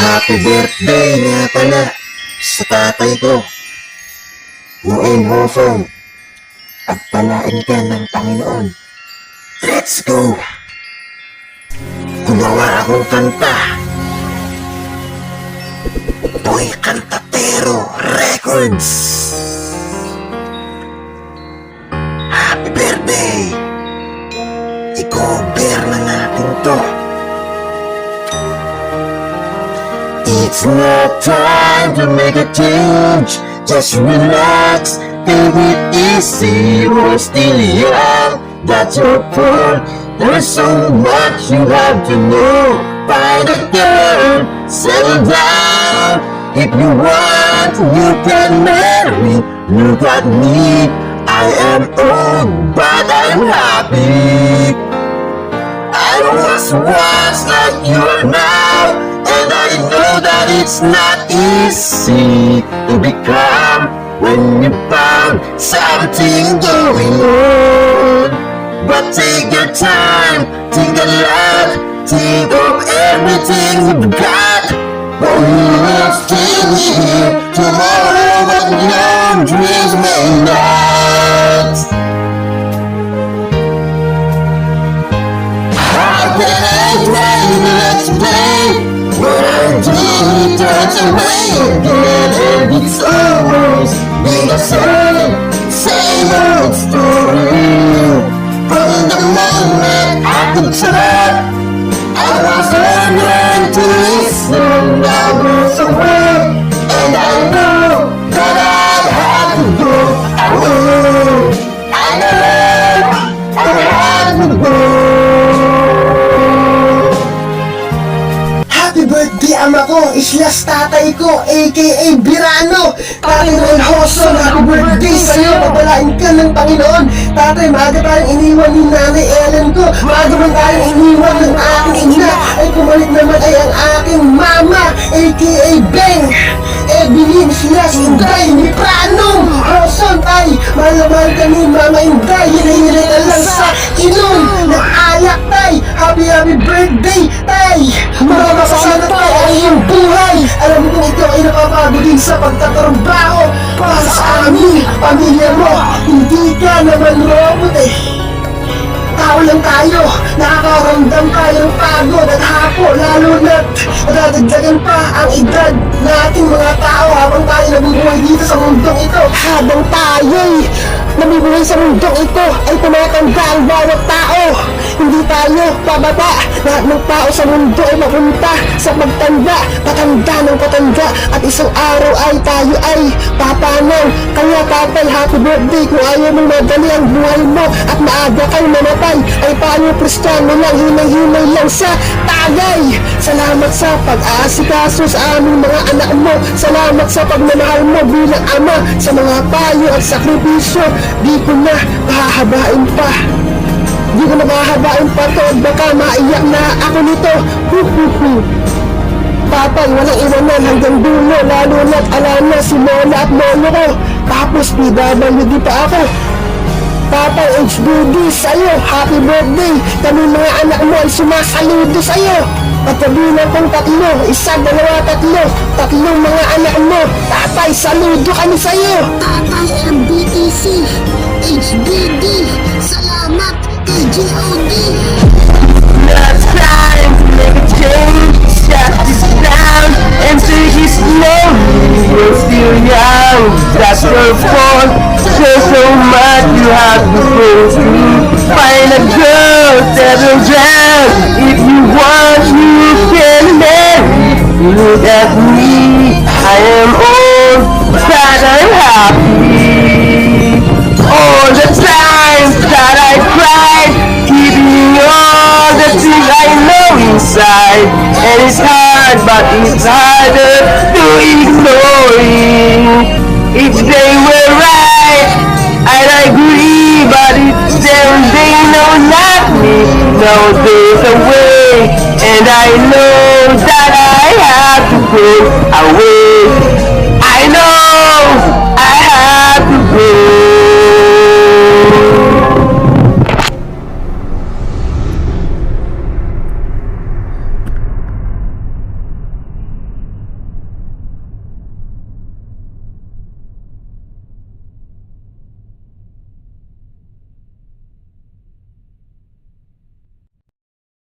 Happy birthday nga pala sa tatay ko. Uin Hofong, pagpalain ka ng Panginoon. Let's go! Gumawa akong kanta. Boy Cantatero Records. Happy birthday! I-cover na natin to. It's not time to make a change. Just relax, take it easy. We're still young, that's your fault. There's so much you have to know. Find a girl, settle down. If you want, you can marry. Look at me, I am old, but I'm happy. I was once like you are now, and I know that it's not easy to become when you found something going on. But take your time, think a lot, think of everything you've got. But we will still be here tomorrow, but your dreams may not. How can I try to explain what I'm doing? Turns away again, and it's always been the same old story. From the moment I could talk, I was learning to listen. I was away, and I know that I have to go. I will, I know I have to go. Happy birthday ama ko, islas tatay ko, aka Birano. Tatay Noel Hoson, happy birthday sa'yo, pabalain ka ng Panginoon. Tatay, maaga tayong iniwan ni Nanay Ellen ko, maaga man tayong iniwan ng aking ina, ay pumalit naman ay ang aking mama, aka Beng, Evelyn, Silas, Inday, ni Pranong Hoson. Tay, mahal na mahal ka ni Mama Inday, hinahirit na lang sa inom ng alak. Tay, happy birthday tay, mapapasana tay ang iyong buhay. Alam mo kung ito ay napapagod din sa pagtatrabaho para sa amin, pamilya mo. Hindi ka naman robot eh. Tao lang tayo, nakakaramdam tayo ng pagod at hapo, lalo na't nadadagdagan pa ang edad nating mga tao habang tayo nabubuhay dito sa mundong ito. Habang tayo'y nabubuhay sa mundong ito ay tumatanda ang bawat tao. Hindi tayo pababa. Lahat ng tao sa mundo ay mapunta sa pagtanda, patanda ng patanda, at isang araw ay tayo ay papanaw. Kaya tatay, happy birthday. Kung ayaw mong madali ang buhay mo at maaga kang mamatay, ay tayo Kristiyano lang, hinay-hinay lang sa tagay. Salamat sa pag-aasikaso sa aming mga anak mo. Salamat sa pagmamahal mo bilang ama, sa mga payo at sakripisyo. Di ko na pahahabain pa. Di ko na mahahabain pa to, baka maiyak na ako nito. Tatay, walang iwanan hanggang dulo, lalo na't alam na si Lola at Lolo ko. Tapos PWD pa ako. Tatay, HBD sa'yo, happy birthday. Kami mga anak mo ay sumasaludo sa'yo. At kabilang kong tatlo, isa, dalawa, tatlo, tatlong mga anak mo. Tatay, saludo kami sa'yo. Tatay MBTC, HBD, salamat kay GOD. It's time to make a change. Shut this down and take it slowly. You're still young, that's your fault. There's so much you have to go through. Find a girl, settle down. If you want, you can marry. Look at me, I am old, but I'm happy. All the times that I cried, keeping all the things I know inside. And it's hard, but it's harder to ignore it. If they were right, I'd agree, but it's them, they know not me. Now there's a way, and I know that I have to go away.